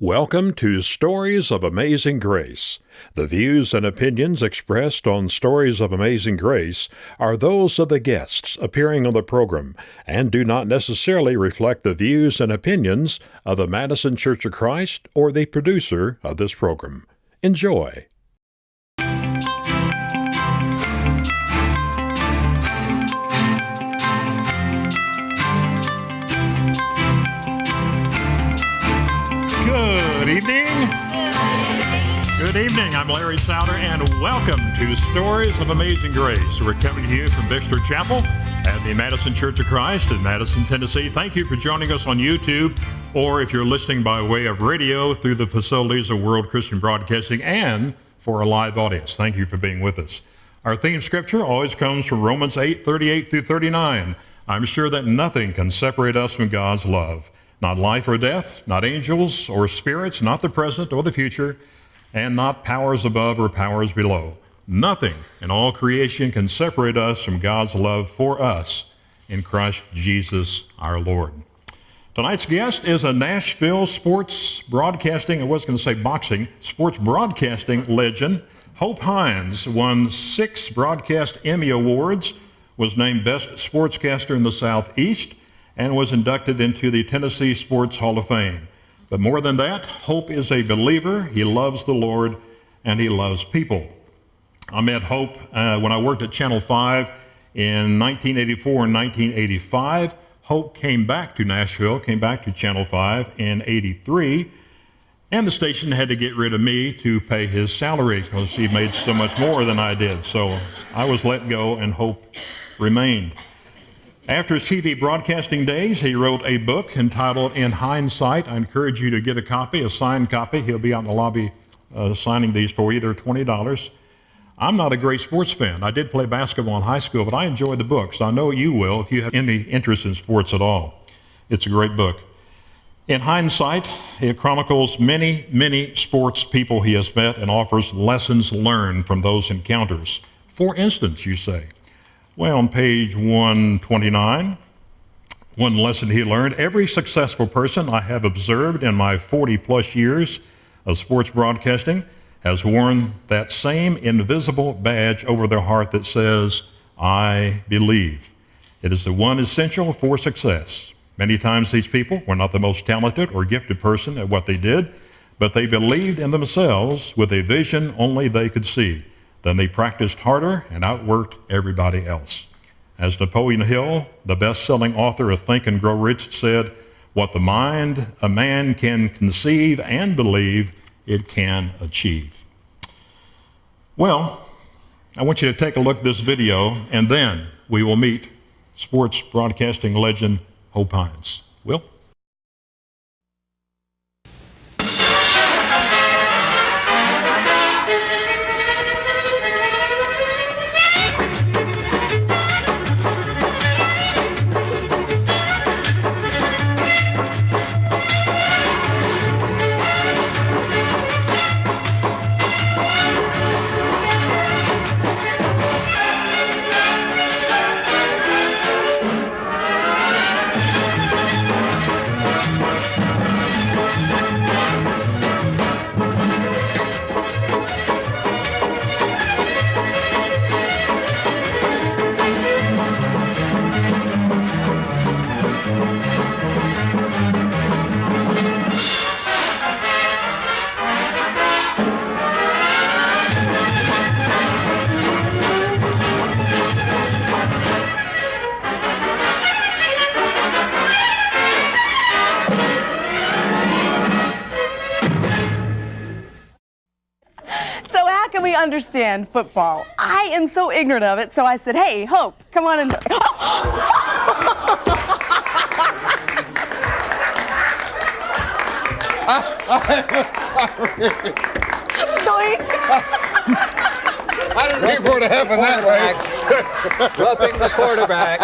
Welcome to Stories of Amazing Grace. The views and opinions expressed on Stories of Amazing Grace are those of the guests appearing on the program and do not necessarily reflect the views and opinions of the Madison Church of Christ or the producer of this program. Enjoy. Good evening. Good evening. I'm Larry Souter, and welcome to Stories of Amazing Grace. We're coming to you from Bixter Chapel at the Madison Church of Christ in Madison, Tennessee. Thank you for joining us on YouTube, or if you're listening by way of radio through the facilities of World Christian Broadcasting, and for a live audience. Thank you for being with us. Our theme scripture always comes from Romans 8:38 through 39. I'm sure that nothing can separate us from God's love. Not life or death, not angels or spirits, not the present or the future, and not powers above or powers below. Nothing in all creation can separate us from God's love for us in Christ Jesus our Lord. Tonight's guest is a Nashville sports broadcasting legend. Hope Hines won 6 broadcast Emmy Awards, was named Best Sportscaster in the Southeast, and was inducted into the Tennessee Sports Hall of Fame. But more than that, Hope is a believer. He loves the Lord, and he loves people. I met Hope when I worked at Channel 5 in 1984 and 1985. Hope came back to Nashville, came back to Channel 5 in 83, and the station had to get rid of me to pay his salary because he made so much more than I did. So I was let go, and Hope remained. After his TV broadcasting days, he wrote a book entitled Hines Sight. I encourage you to get a copy, a signed copy. He'll be out in the lobby signing these for you. They're $20. I'm not a great sports fan. I did play basketball in high school, but I enjoy the books. I know you will if you have any interest in sports at all. It's a great book. In Hines Sight, it chronicles many sports people he has met and offers lessons learned from those encounters. For instance, you say, well, on page 129, one lesson he learned: every successful person I have observed in my 40-plus years of sports broadcasting has worn that same invisible badge over their heart that says, I believe. It is the one essential for success. Many times these people were not the most talented or gifted person at what they did, but they believed in themselves with a vision only they could see. Then they practiced harder and outworked everybody else. As Napoleon Hill, the best-selling author of Think and Grow Rich, said, what the mind a man can conceive and believe, it can achieve. Well, I want you to take a look at this video, and then we will meet sports broadcasting legend Hope Hines. Will? Understand football. I am so ignorant of it, so I said, hey, Hope, come on and I didn't mean for it to happen that way. Roughing the quarterback.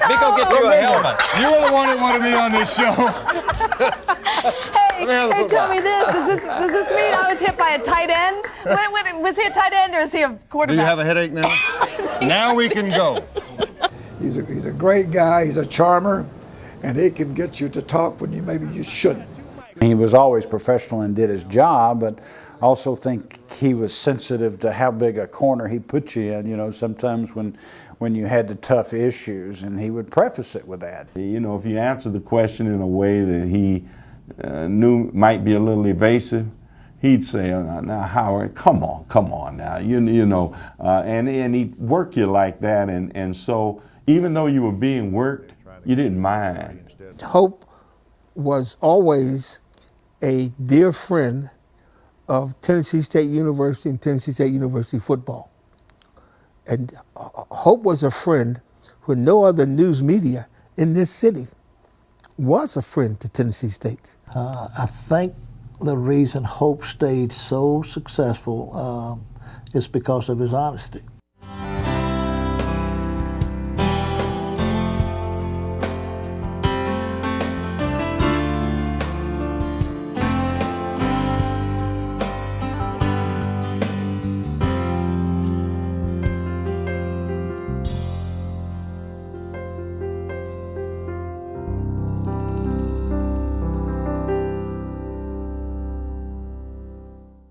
Me go get you a helmet. You were the one that wanted me on this show. Hey, tell me this. Does this mean I was hit by a tight end? Was he a tight end or is he a quarterback? Do you have a headache now? Now we can go. He's a great guy. He's a charmer, and he can get you to talk when maybe you shouldn't. He was always professional and did his job, but I also think he was sensitive to how big a corner he put you in, you know, sometimes when you had the tough issues, and he would preface it with that. You know, if you answer the question in a way that he knew might be a little evasive, he'd say, now Howard, come on now, you know, and he'd work you like that, and so even though you were being worked, you didn't mind. Hope was always a dear friend of Tennessee State University and Tennessee State University football. And Hope was a friend when no other news media in this city was a friend to Tennessee State. I think the reason Hope stayed so successful is because of his honesty.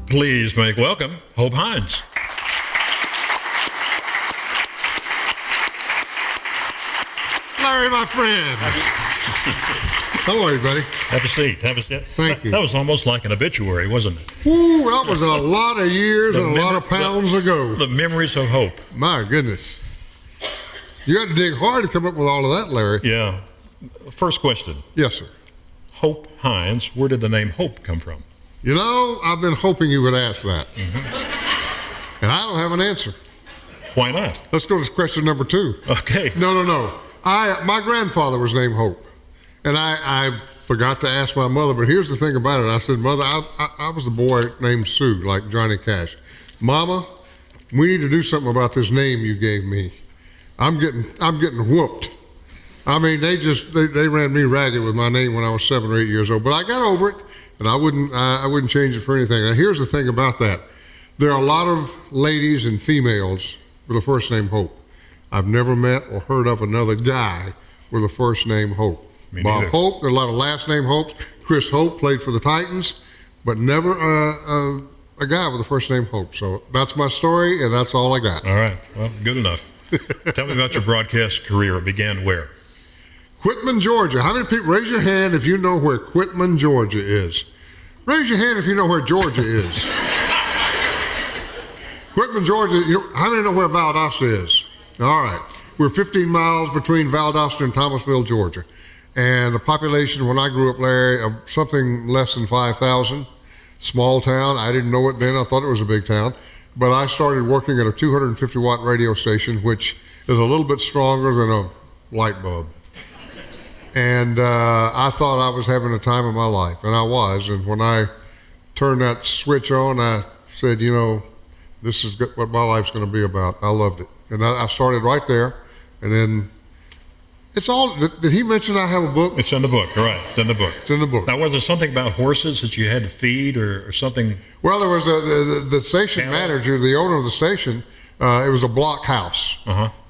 Please make welcome Hope Hines. Larry, my friend. Hello, everybody. Have a seat. Have a seat. Thank you. That was almost like an obituary, wasn't it? Ooh, that was a lot of years and a lot of pounds ago. The memories of Hope. My goodness. You had to dig hard to come up with all of that, Larry. Yeah. First question. Yes, sir. Hope Hines, where did the name Hope come from? You know, I've been hoping you would ask that. Mm-hmm. And I don't have an answer. Why not? Let's go to question number 2. Okay. No. My grandfather was named Hope. And I forgot to ask my mother, but here's the thing about it. I said, Mother, I was the boy named Sue, like Johnny Cash. Mama, we need to do something about this name you gave me. I'm getting whooped. I mean, they ran me ragged with my name when I was 7 or 8 years old, but I got over it. And I wouldn't change it for anything. Now, here's the thing about that. There are a lot of ladies and females with the first name Hope. I've never met or heard of another guy with the first name Hope. Bob Hope, there are a lot of last name Hopes. Chris Hope played for the Titans, but never a guy with the first name Hope. So that's my story, and that's all I got. All right. Well, good enough. Tell me about your broadcast career. It began where? Quitman, Georgia. How many people, raise your hand if you know where Quitman, Georgia is. Raise your hand if you know where Georgia is. Quitman, Georgia, how many know where Valdosta is? All right. We're 15 miles between Valdosta and Thomasville, Georgia. And the population when I grew up, Larry, of something less than 5,000. Small town. I didn't know it then. I thought it was a big town. But I started working at a 250-watt radio station, which is a little bit stronger than a light bulb. And I thought I was having the time of my life, and I was. And when I turned that switch on, I said, you know, this is what my life's going to be about. I loved it. And I started right there, and then it's all, did he mention I have a book? It's in the book, right. It's in the book. It's in the book. Now, was there something about horses that you had to feed or something? Well, there was the station manager, the owner of the station, it was a block house.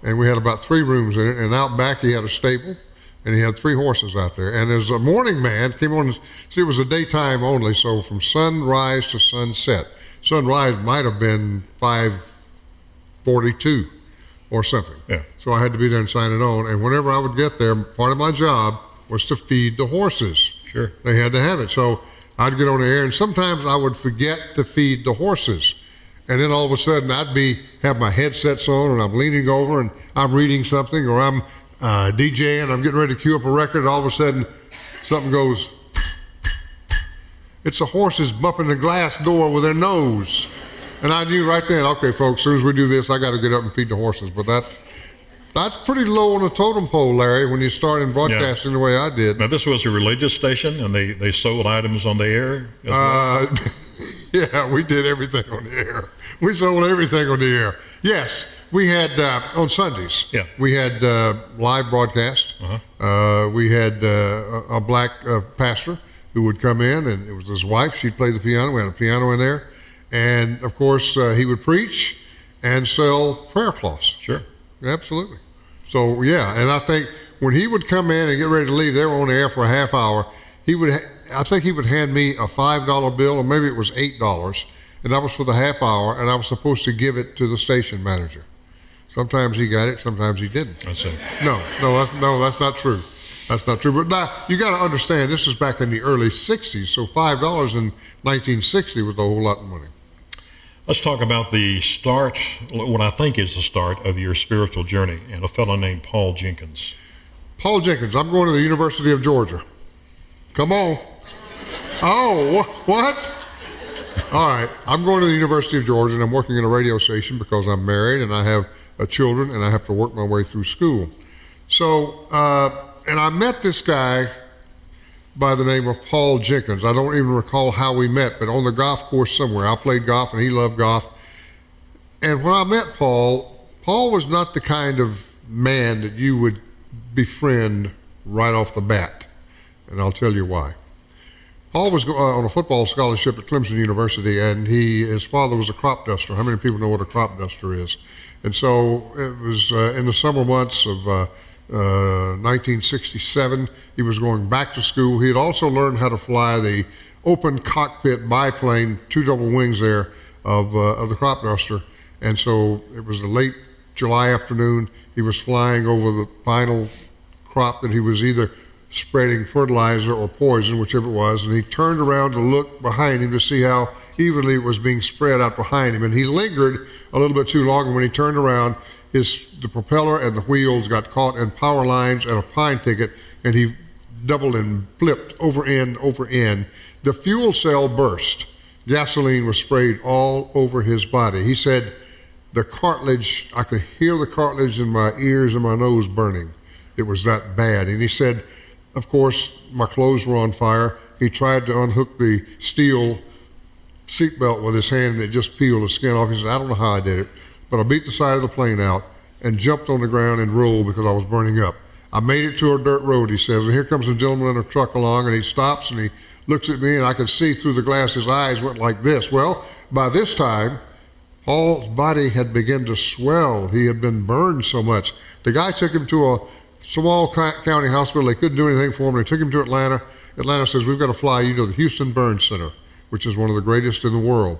And we had about 3 rooms in it, and out back he had a stable. And he had 3 horses out there. And as a morning man, came on, see, it was a daytime only, so from sunrise to sunset. Sunrise might have been 5:42 or something. Yeah. So I had to be there and sign it on. And whenever I would get there, part of my job was to feed the horses. Sure. They had to have it. So I'd get on the air, and sometimes I would forget to feed the horses. And then all of a sudden, I'd have my headsets on, and I'm leaning over, and I'm reading something, or I'm DJing, I'm getting ready to cue up a record, and all of a sudden something goes, it's the horses bumping the glass door with their nose. And I knew right then, okay folks, as soon as we do this, I got to get up and feed the horses. But that's pretty low on the totem pole, Larry, when you start in broadcasting the way I did. Now this was a religious station, and they sold items on the air as well? Yeah, we did everything on the air. We sold everything on the air. Yes. We had, on Sundays, we had live broadcast. We had a black pastor who would come in, and it was his wife. She'd play the piano. We had a piano in there. And, of course, he would preach and sell prayer cloths. Sure. Absolutely. So, yeah, and I think when he would come in and get ready to leave, they were on the air for a half hour, he would I think he would hand me a $5 bill, or maybe it was $8, and that was for the half hour, and I was supposed to give it to the station manager. Sometimes he got it, sometimes he didn't. That's it. No, that's not true. That's not true. But now, you got to understand, this is back in the early 60s, so $5 in 1960 was a whole lot of money. Let's talk about the start, what I think is the start of your spiritual journey, and a fellow named Paul Jenkins. Paul Jenkins, I'm going to the University of Georgia. Come on. Oh, what? All right, I'm going to the University of Georgia, and I'm working in a radio station because I'm married and I have children, and I have to work my way through school. So, and I met this guy by the name of Paul Jenkins. I don't even recall how we met, but on the golf course somewhere. I played golf, and he loved golf. And when I met Paul was not the kind of man that you would befriend right off the bat, and I'll tell you why. Paul was on a football scholarship at Clemson University, and his father was a crop duster. How many people know what a crop duster is? And so it was in the summer months of 1967. He was going back to school. He had also learned how to fly the open cockpit biplane, 2 double wings there, of the crop duster. And so it was a late July afternoon. He was flying over the final crop that he was either spreading fertilizer or poison, whichever it was, and he turned around to look behind him to see how evenly it was being spread out behind him. And he lingered a little bit too long, and when he turned around, the propeller and the wheels got caught in power lines and a pine thicket, and he doubled and flipped over end. The fuel cell burst. Gasoline was sprayed all over his body. He said, the cartilage, I could hear the cartilage in my ears and my nose burning. It was that bad. And he said, of course, my clothes were on fire. He tried to unhook the steel seatbelt with his hand, and it just peeled the skin off. He said, I don't know how I did it, but I beat the side of the plane out and jumped on the ground and rolled because I was burning up. I made it to a dirt road, he says, and here comes a gentleman in a truck along, and he stops, and he looks at me, and I could see through the glass his eyes went like this. Well, by this time, Paul's body had begun to swell. He had been burned so much. The guy took him to a small county hospital. They couldn't do anything for him. They took him to Atlanta. Atlanta says, we've got to fly you to the Houston Burn Center, which is one of the greatest in the world.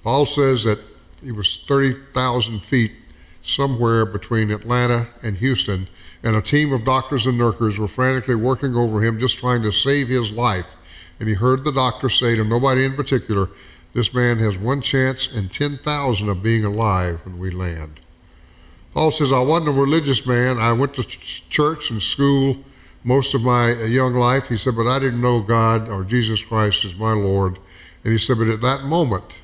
Paul says that he was 30,000 feet somewhere between Atlanta and Houston, and a team of doctors and nurses were frantically working over him, just trying to save his life. And he heard the doctor say to nobody in particular, this man has one chance in 10,000 of being alive when we land. Paul says, I wasn't a religious man. I went to church and school most of my young life. He said, but I didn't know God or Jesus Christ as my Lord. And he said, but at that moment,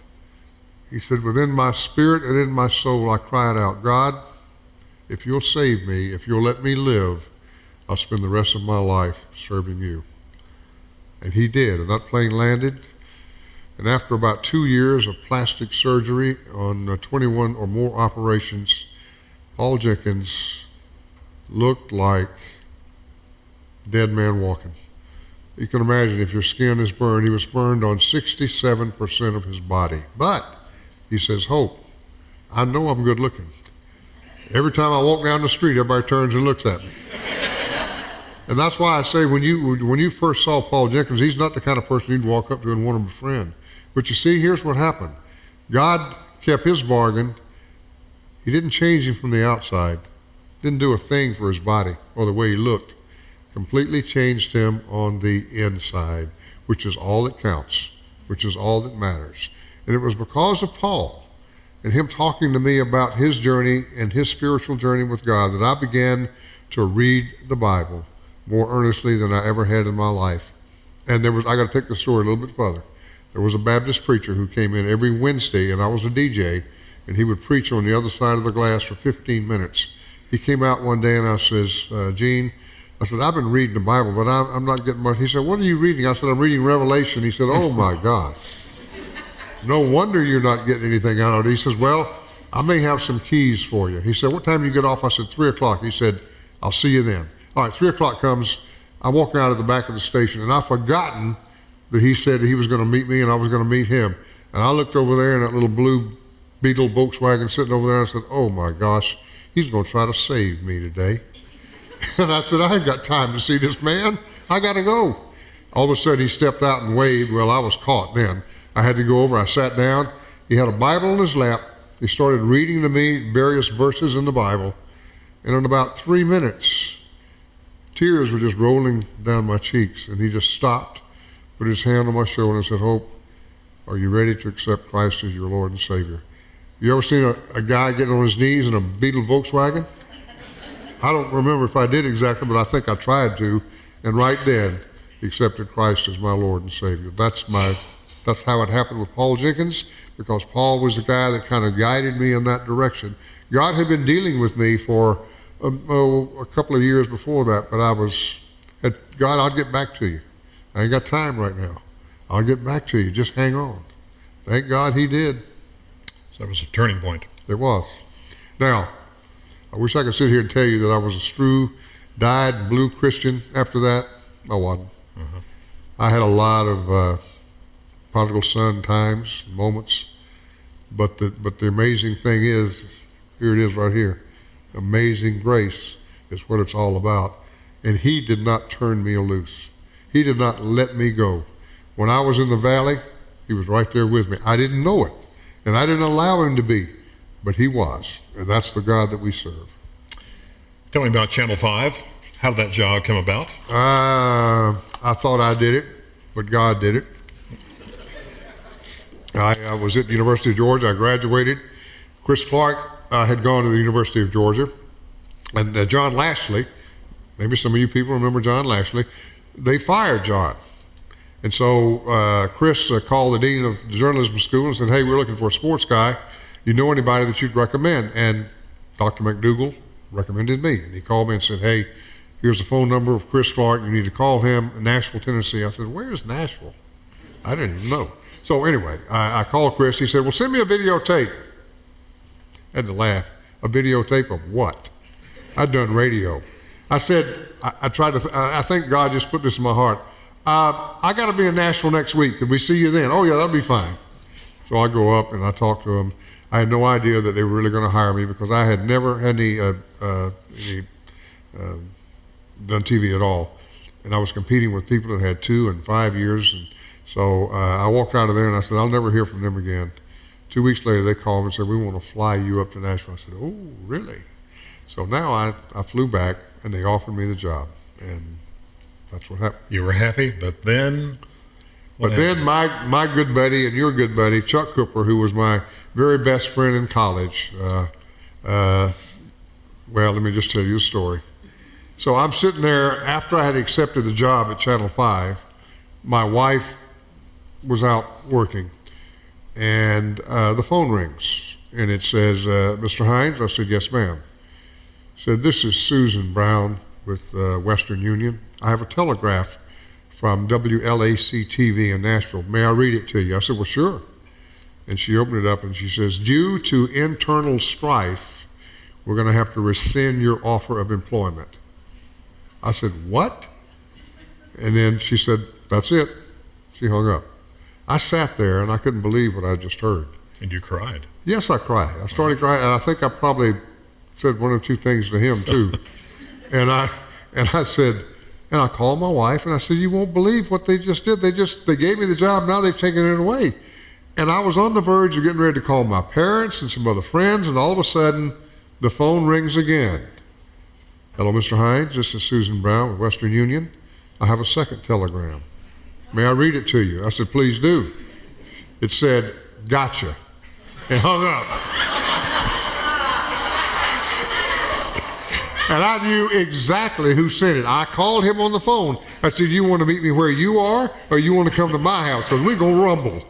he said, within my spirit and in my soul, I cried out, God, if you'll save me, if you'll let me live, I'll spend the rest of my life serving you. And he did, and that plane landed. And after about 2 years of plastic surgery on 21 or more operations, Paul Jenkins looked like a dead man walking. You can imagine if your skin is burned. He was burned on 67% of his body. But, he says, Hope, I know I'm good looking. Every time I walk down the street, everybody turns and looks at me. And that's why I say when you first saw Paul Jenkins, he's not the kind of person you'd walk up to and want him a friend. But you see, here's what happened. God kept his bargain. He didn't change him from the outside. Didn't do a thing for his body or the way he looked. Completely changed him on the inside, which is all that counts, which is all that matters. And it was because of Paul and him talking to me about his journey and his spiritual journey with God that I began to read the Bible more earnestly than I ever had in my life. And I got to take the story a little bit further. There was a Baptist preacher who came in every Wednesday, and I was a DJ, and he would preach on the other side of the glass for 15 minutes. He came out one day, and I says, Gene, I said, I've been reading the Bible, but I'm not getting much. He said, what are you reading? I said, I'm reading Revelation. He said, oh, my God. No wonder you're not getting anything out of it. He says, well, I may have some keys for you. He said, what time do you get off? I said, 3 o'clock. He said, I'll see you then. All right, 3 o'clock comes. I walk out of the back of the station, and I've forgotten that he said he was going to meet me and I was going to meet him. And I looked over there in that little blue Beetle Volkswagen sitting over there, and I said, oh, my gosh, he's going to try to save me today. And I said, I ain't got time to see this man. I got to go. All of a sudden he stepped out and waved. Well, I was caught then. I had to go over. I sat down. He had a Bible in his lap. He started reading to me various verses in the Bible. And in about 3 minutes, tears were just rolling down my cheeks. And he just stopped, put his hand on my shoulder and said, Hope, are you ready to accept Christ as your Lord and Savior? You ever seen a guy getting on his knees in a Beetle Volkswagen? I don't remember if I did exactly, but I think I tried to. And right then, he accepted Christ as my Lord and Savior. That's how it happened with Paul Jenkins, because Paul was the guy that kind of guided me in that direction. God had been dealing with me for a couple of years before that, but God, I'll get back to you. I ain't got time right now. I'll get back to you. Just hang on. Thank God he did. So that was a turning point. It was. Now, I wish I could sit here and tell you that I was a true, dyed blue Christian after that. I wasn't. I had a lot of prodigal son times, moments, but the amazing thing is, here it is right here. Amazing grace is what it's all about. And he did not turn me loose. He did not let me go. When I was in the valley, he was right there with me. I didn't know it, and I didn't allow him to be, but he was, and that's the God that we serve. Tell me about Channel 5. How did that job come about? I thought I did it, but God did it. I was at the University of Georgia. I graduated. Chris Clark had gone to the University of Georgia, and John Lashley, maybe some of you people remember John Lashley, they fired John. And so Chris called the dean of the journalism school and said, hey, we're looking for a sports guy. You know anybody that you'd recommend? And Dr. McDougall recommended me. And he called me and said, hey, here's the phone number of Chris Clark. You need to call him in Nashville, Tennessee. I said, where's Nashville? I didn't even know. So anyway, I called Chris. He said, well, send me a videotape. I had to laugh. A videotape of what? I'd done radio. I said, I think God just put this in my heart. I got to be in Nashville next week. Could we see you then? Oh, yeah, that'll be fine. So I go up and I talk to them. I had no idea that they were really going to hire me because I had never had any done TV at all. And I was competing with people that had 2 and 5 years. And so I walked out of there and I said, I'll never hear from them again. 2 weeks later, they called me and said, we want to fly you up to Nashville. I said, oh, really? So now I flew back and they offered me the job. And that's what happened. You were happy, but then... Then my good buddy and your good buddy, Chuck Cooper, who was my very best friend in college, well, let me just tell you a story. So I'm sitting there after I had accepted the job at Channel 5. My wife was out working, and the phone rings, and it says, Mr. Hines? I said, yes, ma'am. Said, this is Susan Brown with Western Union. I have a telegraph from WLAC-TV in Nashville. May I read it to you? I said, well, sure. And she opened it up and she says, due to internal strife, we're going to have to rescind your offer of employment. I said, what? And then she said, that's it. She hung up. I sat there and I couldn't believe what I just heard. And you cried. Yes, I cried. I started crying, and I think I probably said one or two things to him too. and I said, and I called my wife and I said, you won't believe what they just did. They gave me the job, now they've taken it away. And I was on the verge of getting ready to call my parents and some other friends, and all of a sudden, the phone rings again. Hello, Mr. Hines, this is Susan Brown with Western Union. I have a second telegram. May I read it to you? I said, please do. It said, gotcha, and hung up. And I knew exactly who sent it. I called him on the phone. I said, you want to meet me where you are, or you want to come to my house? Because we're going to rumble.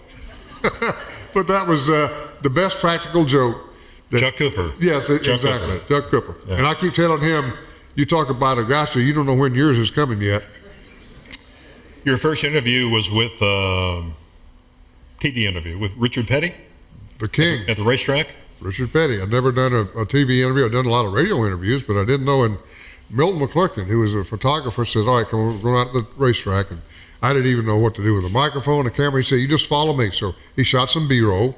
But that was the best practical joke. Chuck Cooper. Yes, Chuck exactly. Cooper. Chuck Cooper. Yeah. And I keep telling him, you talk about a gotcha, you don't know when yours is coming yet. Your first interview was with TV interview with Richard Petty? The king. At the racetrack? Richard Petty. I'd never done a TV interview. I'd done a lot of radio interviews, but I didn't know. And Milton McClurkin, who was a photographer, said, all right, come on, we're going out to the racetrack. And I didn't even know what to do with a microphone, a camera. He said, you just follow me. So he shot some B-roll.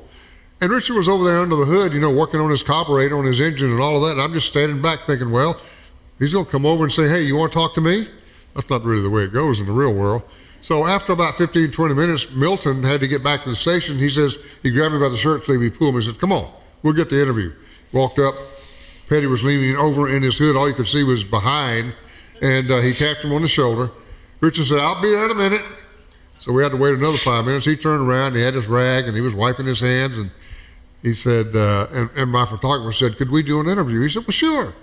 And Richard was over there under the hood, working on his carburetor, on his engine and all of that. And I'm just standing back thinking, well, he's going to come over and say, hey, you want to talk to me? That's not really the way it goes in the real world. So after about 15, 20 minutes, Milton had to get back to the station. He says, he grabbed me by the shirt sleeve, he pulled me, he said, come on, we'll get the interview. Walked up, Petty was leaning over in his hood, all you could see was behind, and he tapped him on the shoulder. Richard said, I'll be there in a minute. So we had to wait another 5 minutes. He turned around, he had his rag, and he was wiping his hands, and he said, and my photographer said, could we do an interview? He said, well, sure.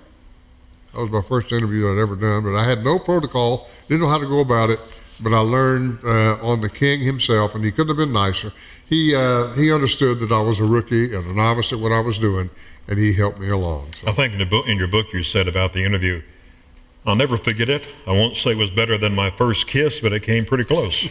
That was my first interview that I'd ever done, but I had no protocol, didn't know how to go about it, but I learned on the king himself, and he couldn't have been nicer. He understood that I was a rookie and a novice at what I was doing, and he helped me along. So. I think in your book you said about the interview, I'll never forget it. I won't say it was better than my first kiss, but it came pretty close.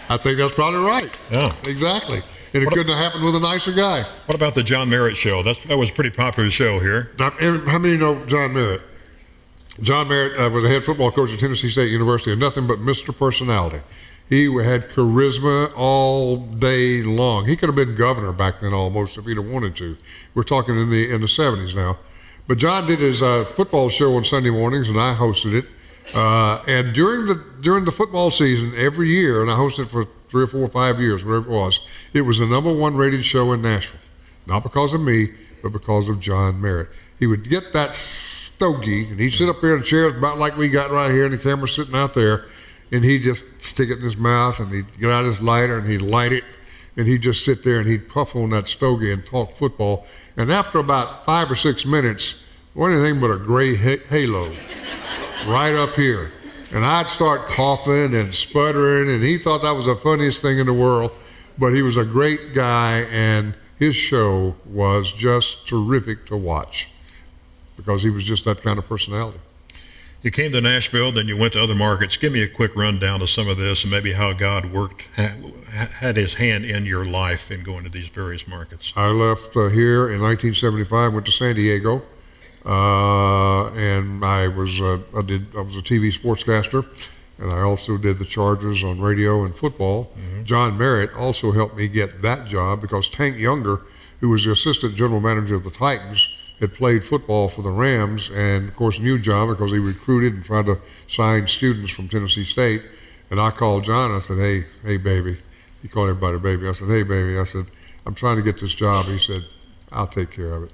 I think that's probably right. Yeah. Exactly. And it couldn't have happened with a nicer guy. What about the John Merritt show? That was a pretty popular show here. Now, how many know John Merritt? John Merritt was a head football coach at Tennessee State University, and nothing but Mr. Personality. He had charisma all day long. He could have been governor back then almost if he'd have wanted to. We're talking in the 70s now. But John did his football show on Sunday mornings, and I hosted it. And during the football season, every year, and I hosted it for 3 or 4 or 5 years, whatever it was the #1 rated show in Nashville. Not because of me, but because of John Merritt. He would get that stogie, and he'd sit up there in chairs about like we got right here, and the camera's sitting out there, and he'd just stick it in his mouth, and he'd get out his lighter, and he'd light it, and he'd just sit there, and he'd puff on that stogie and talk football. And after about 5 or 6 minutes, wasn't anything but a gray halo right up here. And I'd start coughing and sputtering, and he thought that was the funniest thing in the world. But he was a great guy, and his show was just terrific to watch because he was just that kind of personality. You came to Nashville, then you went to other markets. Give me a quick rundown of some of this and maybe how God worked, had his hand in your life in going to these various markets. I left here in 1975, went to San Diego, and I was a TV sportscaster, and I also did the Chargers on radio and football. Mm-hmm. John Merritt also helped me get that job because Tank Younger, who was the assistant general manager of the Titans, had played football for the Rams and, of course, knew John because he recruited and tried to sign students from Tennessee State. And I called John. I said, hey, baby. He called everybody baby. I said, hey, baby. I said, I'm trying to get this job. He said, I'll take care of it.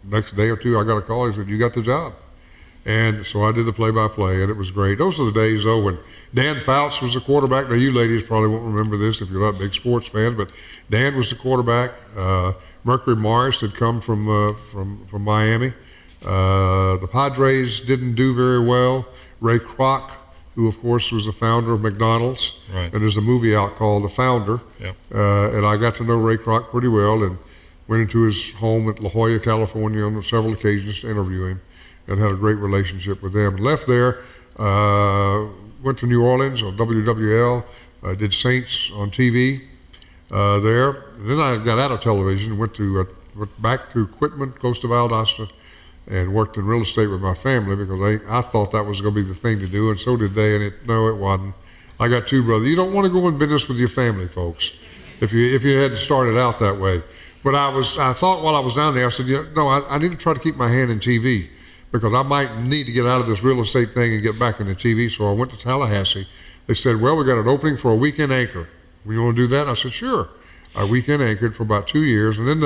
Next day or two, I got a call. He said, you got the job. And so I did the play-by-play, and it was great. Those are the days, though, when Dan Fouts was the quarterback. Now, you ladies probably won't remember this if you're not big sports fans, but Dan was the quarterback. Mercury Morris had come from Miami. The Padres didn't do very well. Ray Kroc, who of course was the founder of McDonald's, right. And there's a movie out called The Founder. Yep. And I got to know Ray Kroc pretty well and went into his home at La Jolla, California on several occasions to interview him and had a great relationship with them. Left there, went to New Orleans on WWL, did Saints on TV. There. And then I got out of television and went back to Quitman, close to Valdosta, and worked in real estate with my family because I thought that was going to be the thing to do, and so did they, and it wasn't. I got 2 brothers. You don't want to go in business with your family, folks, if you hadn't started out that way. But I thought while I was down there, I said, I need to try to keep my hand in TV because I might need to get out of this real estate thing and get back into TV. So I went to Tallahassee. They said, well, we got an opening for a weekend anchor. You want to do that? I said, sure. I weekend anchored for about 2 years, and then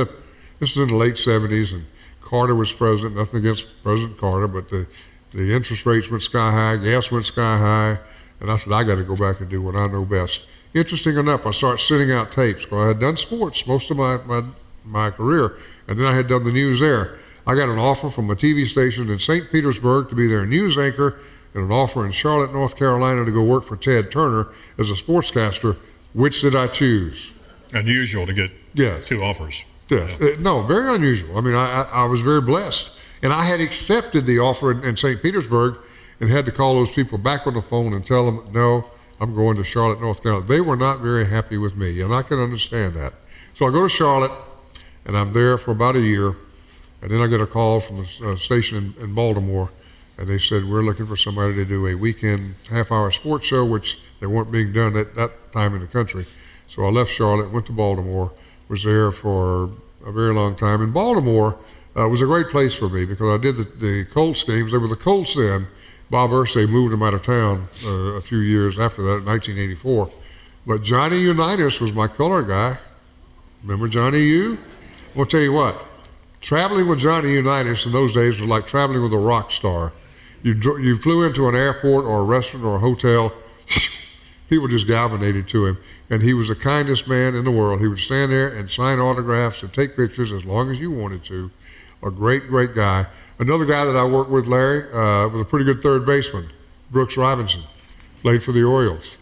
this is in the late 70s, and Carter was president. Nothing against President Carter, but the interest rates went sky high, gas went sky high, and I said, I got to go back and do what I know best. Interesting enough, I started sending out tapes because I had done sports most of my career, and then I had done the news there. I got an offer from a TV station in St. Petersburg to be their news anchor, and an offer in Charlotte, North Carolina to go work for Ted Turner as a sportscaster. Which did I choose? Unusual to get 2 offers. Yes. Yeah. No, very unusual. I mean, I was very blessed. And I had accepted the offer in St. Petersburg and had to call those people back on the phone and tell them, no, I'm going to Charlotte, North Carolina. They were not very happy with me, and I can understand that. So I go to Charlotte, and I'm there for about a year. And then I get a call from a station in Baltimore, and they said, we're looking for somebody to do a weekend half-hour sports show, which they weren't being done at that time in the country. So I left Charlotte, went to Baltimore, was there for a very long time. And Baltimore was a great place for me because I did the Colts games. They were the Colts then, Bob Irsay moved him out of town a few years after that, 1984. But Johnny Unitas was my color guy. Remember Johnny U? I'll tell you what, traveling with Johnny Unitas in those days was like traveling with a rock star. You flew into an airport or a restaurant or a hotel, people just galvanated to him. And he was the kindest man in the world. He would stand there and sign autographs and take pictures as long as you wanted to. A great, great guy. Another guy that I worked with, Larry, was a pretty good third baseman, Brooks Robinson, played for the Orioles.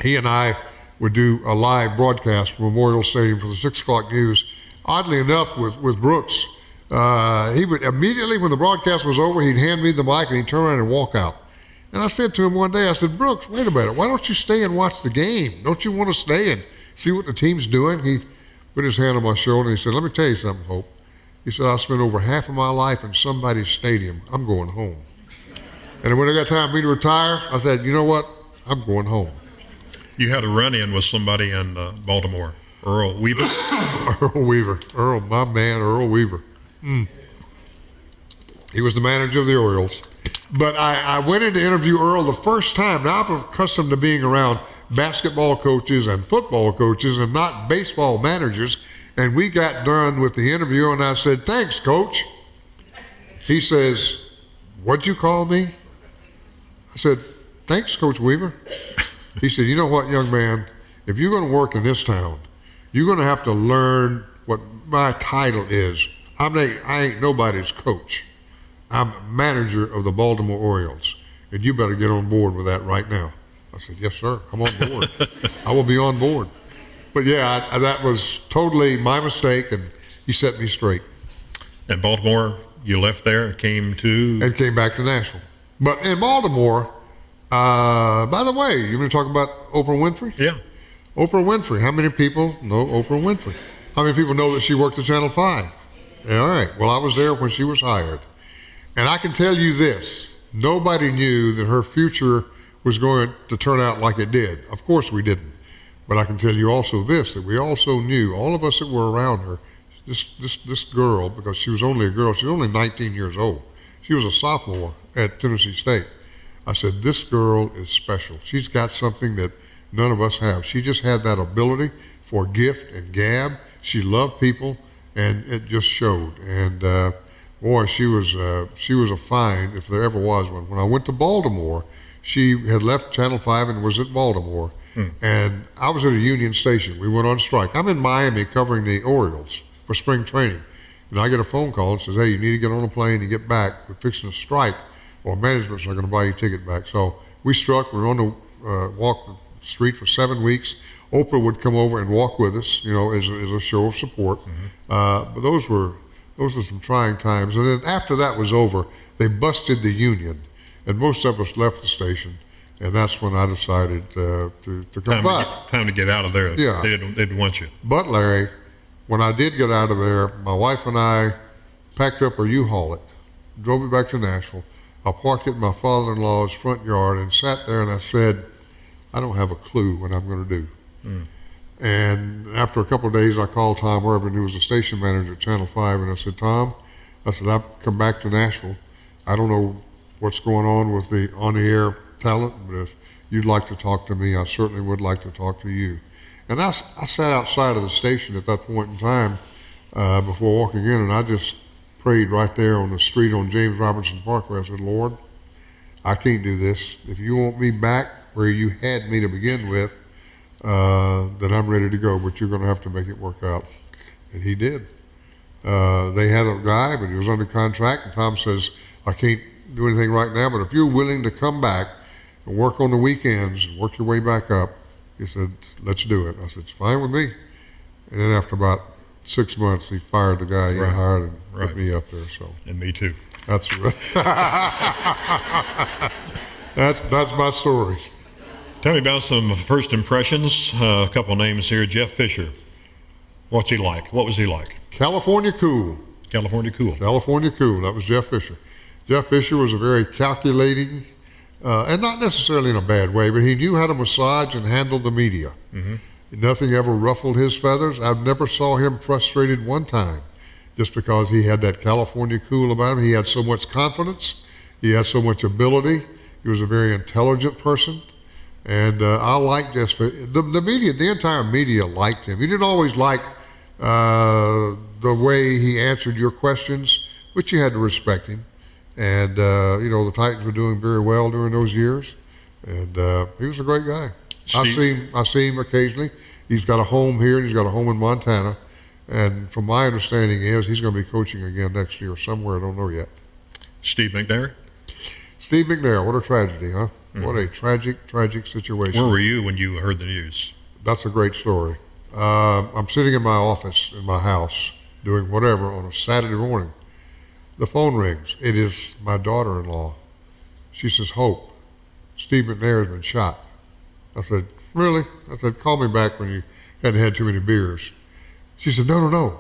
He and I would do a live broadcast from Memorial Stadium for the 6 o'clock news. Oddly enough, with Brooks, he would immediately when the broadcast was over, he'd hand me the mic and he'd turn around and walk out. And I said to him one day, I said, Brooks, wait a minute, why don't you stay and watch the game? Don't you want to stay and see what the team's doing? He put his hand on my shoulder and he said, let me tell you something, Hope. He said, I spent over half of my life in somebody's stadium. I'm going home. And when it got time for me to retire, I said, you know what? I'm going home. You had a run-in with somebody in Baltimore, Earl Weaver? Earl Weaver. Earl, my man, Earl Weaver. He was the manager of the Orioles. But I went in to interview Earl the first time. Now I'm accustomed to being around basketball coaches and football coaches and not baseball managers. And we got done with the interview and I said, thanks, Coach. He says, what'd you call me? I said, thanks, Coach Weaver. He said, you know what, young man, if you're going to work in this town, you're going to have to learn what my title is. I ain't nobody's coach. I'm manager of the Baltimore Orioles, and you better get on board with that right now. I said, yes, sir, I'm on board. I will be on board. But yeah, that was totally my mistake, and he set me straight. And Baltimore, you left there, came to? And came back to Nashville. But in Baltimore, by the way, you want to talk about Oprah Winfrey? Yeah. Oprah Winfrey. How many people know Oprah Winfrey? How many people know that she worked at Channel 5? Yeah, all right. Well, I was there when she was hired. And I can tell you this, nobody knew that her future was going to turn out like it did. Of course we didn't. But I can tell you also this, that we also knew, all of us that were around her, this girl, because she was only a girl, she was only 19 years old. She was a sophomore at Tennessee State. I said, this girl is special. She's got something that none of us have. She just had that ability for gift and gab. She loved people, and it just showed. And boy, she was a find if there ever was one. When I went to Baltimore, she had left Channel 5 and was at Baltimore. And I was at a Union Station. We went on strike. I'm in Miami covering the Orioles for spring training. And I get a phone call and says, hey, you need to get on a plane and get back. We're fixing a strike, or management's not going to buy your ticket back. So we struck. We were on the walk the street for 7 weeks. Oprah would come over and walk with us, you know, as a show of support. But those were some trying times. And then after that was over, they busted the union, and most of us left the station. And that's when I decided to come back. Time to get out of there. Yeah. They didn't want you. But Larry, when I did get out of there, my wife and I packed up a U-Haul, drove it back to Nashville. I parked it in my father-in-law's front yard and sat there and I said, I don't have a clue what I'm going to do. And after a couple of days, I called Tom Irvin, who was the station manager at Channel 5, and I said, Tom, I've come back to Nashville. I don't know what's going on with the on-the-air talent, but if you'd like to talk to me, I certainly would like to talk to you. And I sat outside of the station at that point in time before walking in, and I just prayed right there on the street on James Robinson Parkway. I said, Lord, I can't do this. If you want me back where you had me to begin with, then I'm ready to go, but you're going to have to make it work out. And he did. They had a guy, but he was under contract, and Tom says, I can't do anything right now, but if you're willing to come back and work on the weekends and work your way back up, he said, let's do it. I said, it's fine with me. And then after about 6 months, he fired the guy he hired and put me up there. So. And me too. That's right. That's my story. Tell me about some first impressions. A couple names here. Jeff Fisher. What's he like? What was he like? California cool. California cool. California cool. That was Jeff Fisher. Jeff Fisher was a very calculating, and not necessarily in a bad way, but he knew how to massage and handle the media. Nothing ever ruffled his feathers. I've never saw him frustrated one time just because he had that California cool about him. He had so much confidence He had so much ability. He was a very intelligent person. And I liked the media, the entire media liked him. He didn't always like the way he answered your questions, but you had to respect him. And, the Titans were doing very well during those years. And he was a great guy. I see him occasionally. He's got a home here, and he's got a home in Montana. And from my understanding he's going to be coaching again next year somewhere. I don't know yet. Steve McNair? Steve McNair, what a tragedy, huh? Mm-hmm. What a tragic situation. Where were you when you heard the news? That's a great story. I'm sitting in my office in my house doing whatever on a Saturday morning. The phone rings. It is my daughter-in-law. She says, Hope, Steve McNair has been shot. I said, really? I said, call me back when you hadn't had too many beers. She said, no,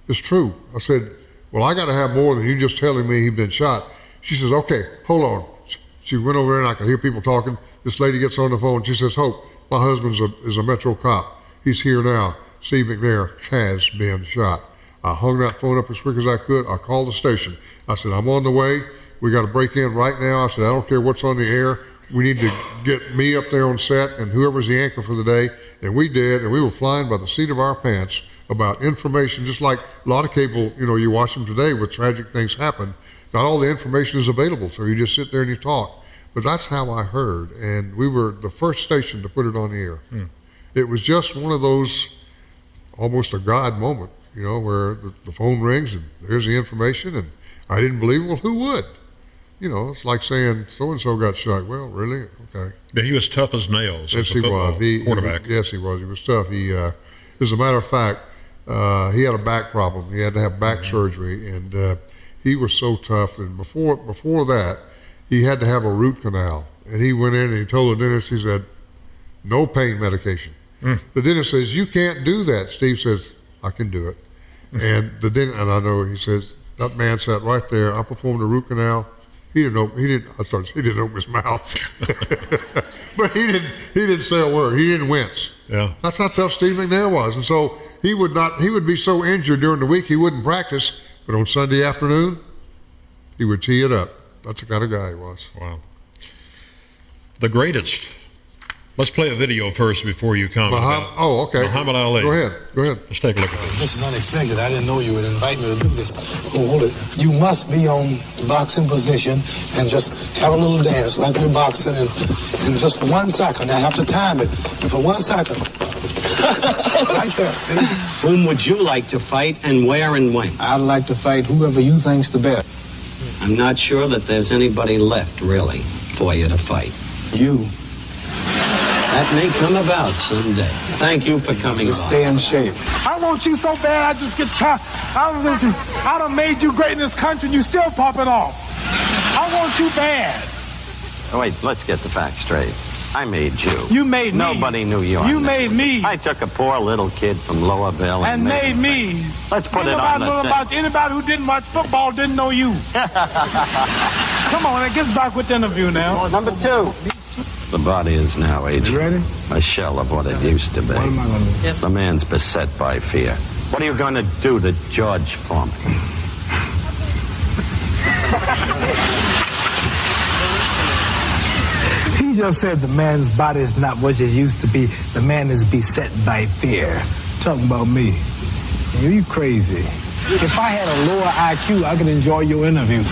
it's true. I said, well, I got to have more than you just telling me he'd been shot. She says, okay, hold on. She went over there and I could hear people talking. This lady gets on the phone. She says, Hope, my husband is a Metro cop. He's here now. Steve McNair has been shot. I hung that phone up as quick as I could. I called the station. I said, I'm on the way. We got to break in right now. I said, I don't care what's on the air. We need to get me up there on set and whoever's the anchor for the day. And we did, and we were flying by the seat of our pants about information, just like a lot of cable, you watch them today with tragic things happen. Not all the information is available, so you just sit there and you talk. But that's how I heard, and we were the first station to put it on the air. It was just one of those, almost a God moment, where the phone rings and there's the information, and I didn't believe it. Well, who would? It's like saying so-and-so got shot. Well, really? Okay. Yeah, he was tough as nails. Yes, he was. Quarterback. Yes, he was. He was tough. As a matter of fact, he had a back problem. He had to have back surgery, and he was so tough. And before that, he had to have a root canal. And he went in and he told the dentist, he said, no pain medication. The dentist says, you can't do that. Steve says, I can do it. And the dentist, and I know, he says, that man sat right there. I performed a root canal. He didn't open his mouth. But he didn't say a word. He didn't wince. Yeah. That's how tough Steve McNair was. And so he would be so injured during the week he wouldn't practice, but on Sunday afternoon, he would tee it up. That's the kind of guy he was. Wow. The greatest. Let's play a video first before you comment. Okay. Muhammad Ali. Go ahead. Let's take a look at this. This is unexpected. I didn't know you would invite me to do this. Oh, hold it. You must be on boxing position and just have a little dance like we're boxing and just for 1 second. I have to time it. And for 1 second. Right there, see? Whom would you like to fight and where and when? I'd like to fight whoever you think's the best. I'm not sure that there's anybody left, really, for you to fight. You. That may come about someday. Thank you for coming Just by. stay in shape. I want you so bad, I just get tired. I done made you great in this country and you still popping off. I want you bad. Oh, wait, let's get the facts straight. I made you. You made me. Nobody knew you. You made me. I took a poor little kid from Lowerville and made me. Let's put it on the thing. Anybody who didn't watch football didn't know you. Come on, it gets back with the interview now. Number 2. The body is now aging. You ready? A shell of what it used to be. What am I going to do? The man's beset by fear. What are you going to do to George for me? He just said the man's body is not what it used to be. The man is beset by fear. Talking about me. You crazy. If I had a lower IQ, I could enjoy your interview.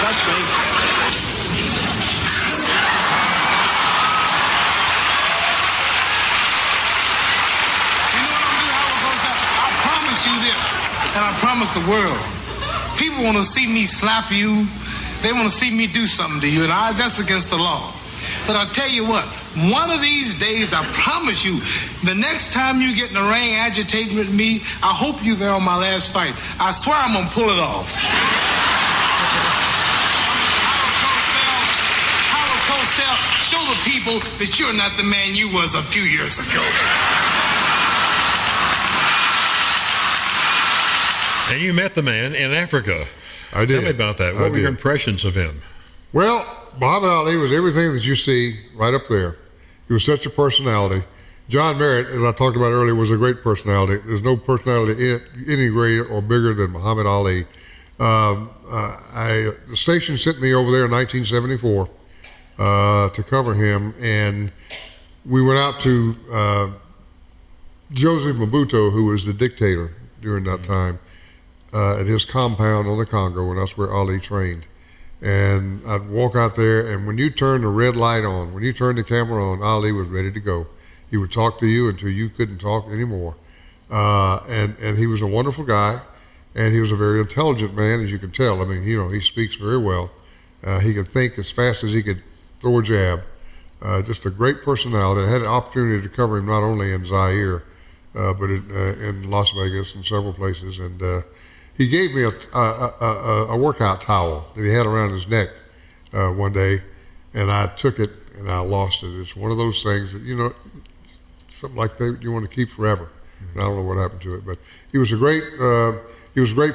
Touch me. I promise you this, and I promise the world. People want to see me slap you. They want to see me do something to you, and that's against the law. But I'll tell you what, one of these days, I promise you, the next time you get in the ring agitating with me, I hope you're there on my last fight. I swear I'm going to pull it off. Show the people that you're not the man you was a few years ago. And you met the man in Africa. I did. Tell me about that. What were your impressions of him? Well, Muhammad Ali was everything that you see right up there. He was such a personality. John Merritt, as I talked about earlier, was a great personality. There's no personality any greater or bigger than Muhammad Ali. The station sent me over there in 1974 to cover him, and we went out to Joseph Mobutu, who was the dictator during that time, at his compound on the Congo, and that's where Ali trained. And I'd walk out there, and when you turn the red light on, when you turn the camera on, Ali was ready to go. He would talk to you until you couldn't talk anymore. And he was a wonderful guy, and he was a very intelligent man, as you can tell. I mean, he speaks very well. He could think as fast as he could throw a jab. Just a great personality. I had an opportunity to cover him not only in Zaire, but in Las Vegas and several places. And he gave me a workout towel that he had around his neck one day, and I took it and I lost it. It's one of those things that, something like that you want to keep forever. And I don't know what happened to it, but he was a great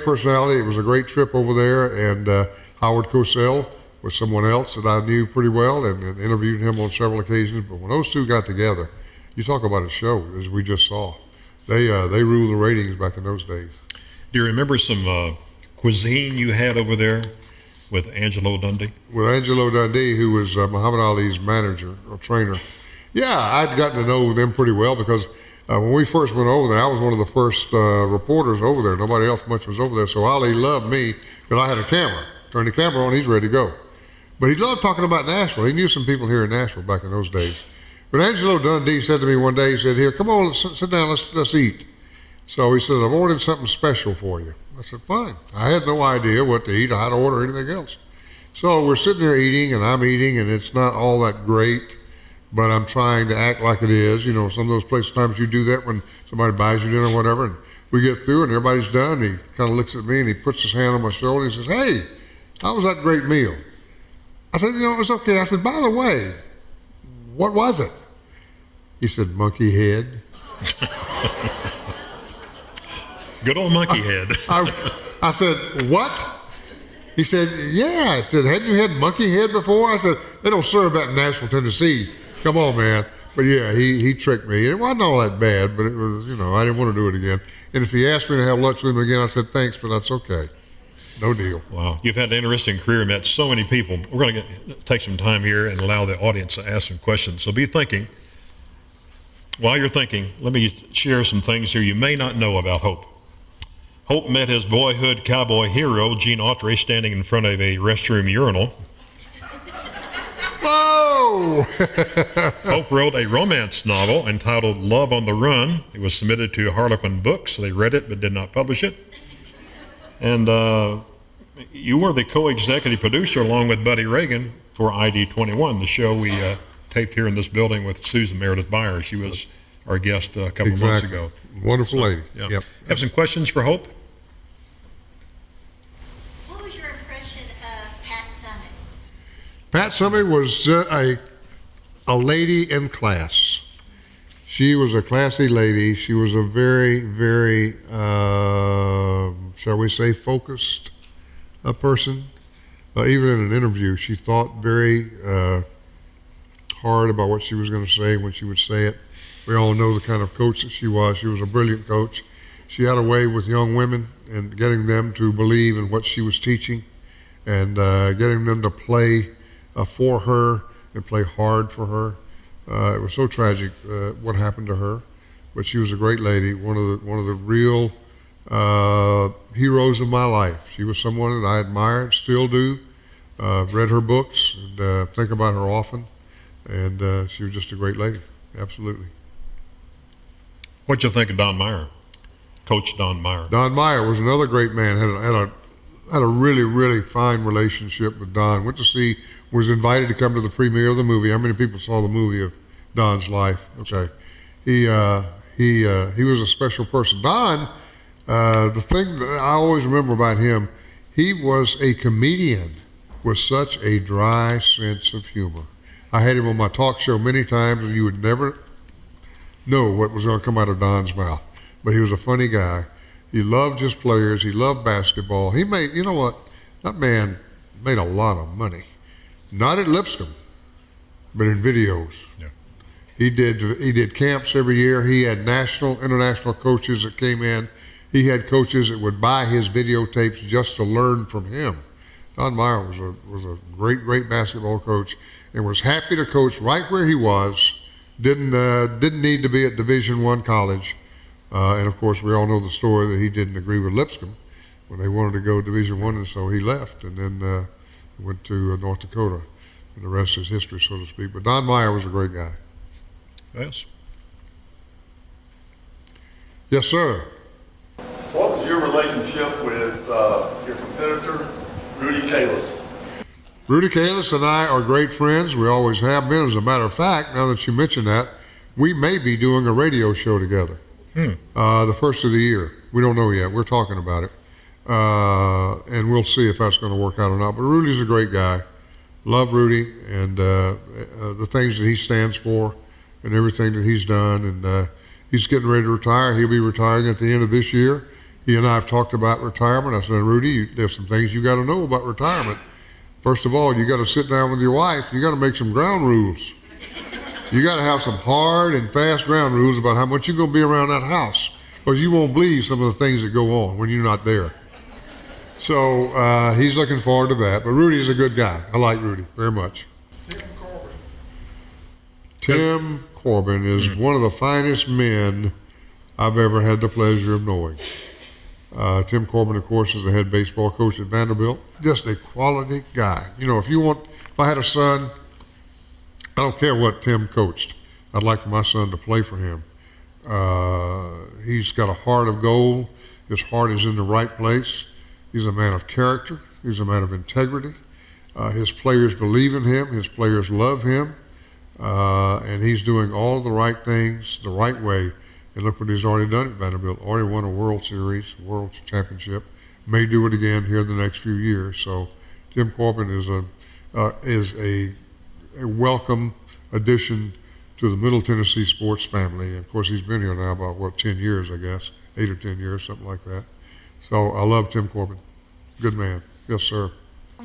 personality. It was a great trip over there, and Howard Cosell was someone else that I knew pretty well and interviewed him on several occasions. But when those two got together, you talk about a show, as we just saw. They ruled the ratings back in those days. Do you remember some cuisine you had over there with Angelo Dundee? With Angelo Dundee, who was Muhammad Ali's manager or trainer. Yeah, I'd gotten to know them pretty well because when we first went over there, I was one of the first reporters over there. Nobody else much was over there. So Ali loved me because I had a camera. Turn the camera on, he's ready to go. But he loved talking about Nashville. He knew some people here in Nashville back in those days. But Angelo Dundee said to me one day, he said, "Here, come on, sit down, let's eat." So he said, "I've ordered something special for you." I said, "Fine." I had no idea what to eat or how to order anything else. So we're sitting there eating, and I'm eating, and it's not all that great, but I'm trying to act like it is. Some of those places, times you do that when somebody buys you dinner or whatever, and we get through and everybody's done. He kind of looks at me and he puts his hand on my shoulder and he says, "Hey, how was that great meal?" I said, "It was okay." I said, "By the way, what was it?" He said, "Monkey head." Good old monkey head. I said, "What?" He said, "Yeah." I said, "Hadn't you had monkey head before?" I said, "They don't serve that in Nashville, Tennessee. Come on, man." But yeah, he tricked me. It wasn't all that bad, but it was, I didn't want to do it again. And if he asked me to have lunch with him again, I said, "Thanks, but that's okay. No deal." Wow, you've had an interesting career, met so many people. We're going to take some time here and allow the audience to ask some questions. So be thinking. While you're thinking, let me share some things here you may not know about Hope. Hope met his boyhood cowboy hero, Gene Autry, standing in front of a restroom urinal. Whoa! Hope wrote a romance novel entitled Love on the Run. It was submitted to Harlequin Books. They read it but did not publish it. And you were the co-executive producer along with Buddy Reagan for ID 21, the show we taped here in this building with Susan Meredith Beyer. She was our guest a couple of months ago. Wonderful lady. Yeah. Yep. Have some questions for Hope? What was your impression of Pat Summitt? Pat Summitt was a lady in class. She was a classy lady. She was a very, very, shall we say, focused person. Even in an interview, she thought very hard about what she was going to say when she would say it. We all know the kind of coach that she was. She was a brilliant coach. She had a way with young women and getting them to believe in what she was teaching and getting them to play for her and play hard for her. It was so tragic what happened to her, but she was a great lady, one of the real heroes of my life. She was someone that I admire, still do. Read her books and think about her often, and she was just a great lady, absolutely. What'd you think of Don Meyer, Coach Don Meyer? Don Meyer was another great man. Had a really, really fine relationship with Don. Was invited to come to the premiere of the movie. How many people saw the movie of Don's life? Okay, he was a special person. Don, the thing that I always remember about him, he was a comedian with such a dry sense of humor. I had him on my talk show many times, and you would never know what was going to come out of Don's mouth. But he was a funny guy. He loved his players. He loved basketball. He made, you know what? That man made a lot of money. Not at Lipscomb, but in videos. Yeah. He did camps every year. He had national, international coaches that came in. He had coaches that would buy his videotapes just to learn from him. Don Meyer was a great basketball coach and was happy to coach right where he was. Didn't need to be at Division I college. And of course, we all know the story that he didn't agree with Lipscomb when they wanted to go Division I, and so he left and then went to North Dakota. And the rest is history, so to speak. But Don Meyer was a great guy. Yes. Yes, sir. What was your relationship with your competitor, Rudy Kalis? Rudy Kalis and I are great friends. We always have been. As a matter of fact, now that you mention that, we may be doing a radio show together the first of the year. We don't know yet. We're talking about it. And we'll see if that's going to work out or not. But Rudy's a great guy. Love Rudy and the things that he stands for and everything that he's done. And he's getting ready to retire. He'll be retiring at the end of this year. He and I have talked about retirement. I said, Rudy, there's some things you got to know about retirement. First of all, you got to sit down with your wife. You got to make some ground rules. You got to have some hard and fast ground rules about how much you're going to be around that house, because you won't believe some of the things that go on when you're not there. So he's looking forward to that. But Rudy's a good guy. I like Rudy very much. Tim Corbin is one of the finest men I've ever had the pleasure of knowing. Tim Corbin, of course, is the head baseball coach at Vanderbilt. Just a quality guy. You know, if I had a son, I don't care what Tim coached. I'd like for my son to play for him. He's got a heart of gold. His heart is in the right place. He's a man of character. He's a man of integrity. His players believe in him. His players love him. And he's doing all the right things the right way. And look what he's already done at Vanderbilt. Already won a World Series, World Championship. May do it again here in the next few years. So Tim Corbin is a welcome addition to the Middle Tennessee sports family. And of course, he's been here now about, 10 years, I guess. 8 or 10 years, something like that. So I love Tim Corbin. Good man. Yes, sir.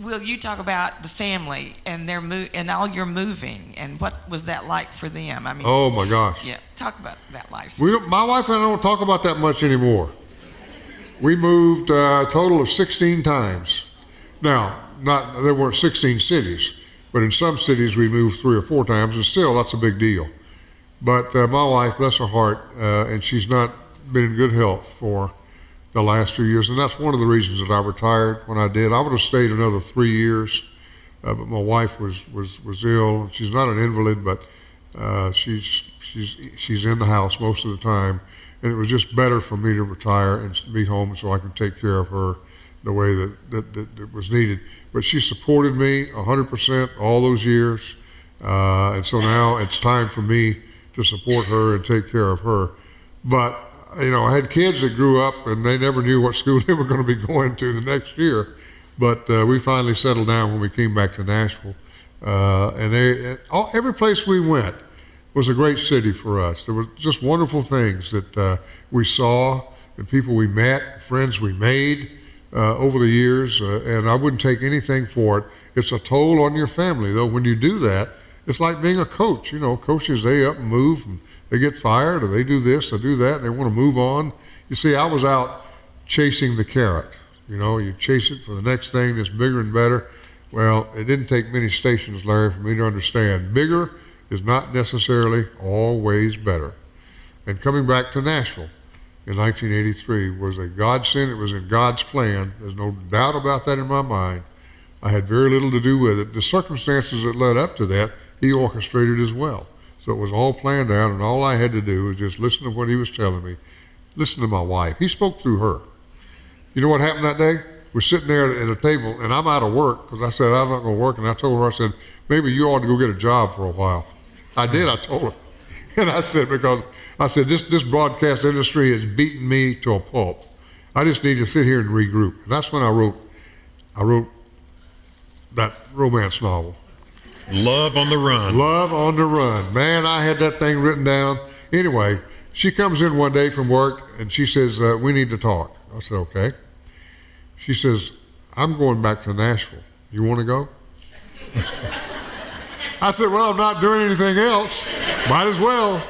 Will you talk about the family and their and all your moving, and what was that like for them? I mean, oh my gosh. Yeah, talk about that life. My wife and I don't talk about that much anymore. We moved a total of 16 times. Now, there weren't 16 cities, but in some cities we moved 3 or 4 times, and still that's a big deal. But my wife, bless her heart, and she's not been in good health for the last few years, and that's one of the reasons that I retired when I did. I would have stayed another 3 years, but my wife was ill. She's not an invalid, but she's in the house most of the time, and it was just better for me to retire and be home so I could take care of her the way that was needed. But she supported me 100% all those years, and so now it's time for me to support her and take care of her. But you know, I had kids that grew up and they never knew what school they were going to be going to the next year. But we finally settled down when we came back to Nashville. Every place we went was a great city for us. There were just wonderful things that we saw and people we met, friends we made over the years. And I wouldn't take anything for it. It's a toll on your family, though. When you do that, it's like being a coach. You know, coaches, they up and move and they get fired, or they do this, or do that, and they want to move on. You see, I was out chasing the carrot. You know, you chase it for the next thing that's bigger and better. Well, it didn't take many stations, Larry, for me to understand. Bigger is not necessarily always better. And coming back to Nashville in 1983 was a godsend. It was in God's plan. There's no doubt about that in my mind. I had very little to do with it. The circumstances that led up to that, he orchestrated as well. So it was all planned out, and all I had to do was just listen to what he was telling me. Listen to my wife. He spoke through her. You know what happened that day? We're sitting there at a table, and I'm out of work because I said, I'm not going to work. And I told her, I said, maybe you ought to go get a job for a while. I did, I told her. And I said, this broadcast industry has beaten me to a pulp. I just need to sit here and regroup. And that's when I wrote that romance novel. Love on the Run. Love on the Run. Man, I had that thing written down. Anyway, she comes in one day from work, and she says, we need to talk. I said, okay. She says, I'm going back to Nashville. You want to go? I said, well, I'm not doing anything else. Might as well.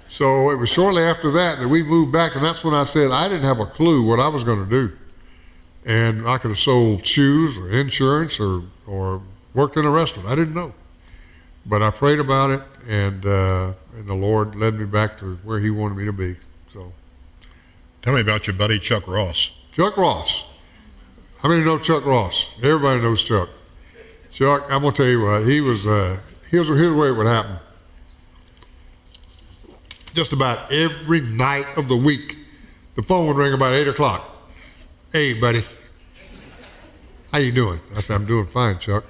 So it was shortly after that we moved back, and that's when I said I didn't have a clue what I was going to do. And I could have sold shoes or insurance or worked in a restaurant. I didn't know. But I prayed about it, and the Lord led me back to where he wanted me to be. So, Tell me about your buddy Chuck Ross. Chuck Ross. How many know Chuck Ross? Everybody knows Chuck. Chuck, I'm going to tell you what, here's the way it would happen. Just about every night of the week, the phone would ring about 8 o'clock. Hey, buddy. How you doing? I said, I'm doing fine, Chuck.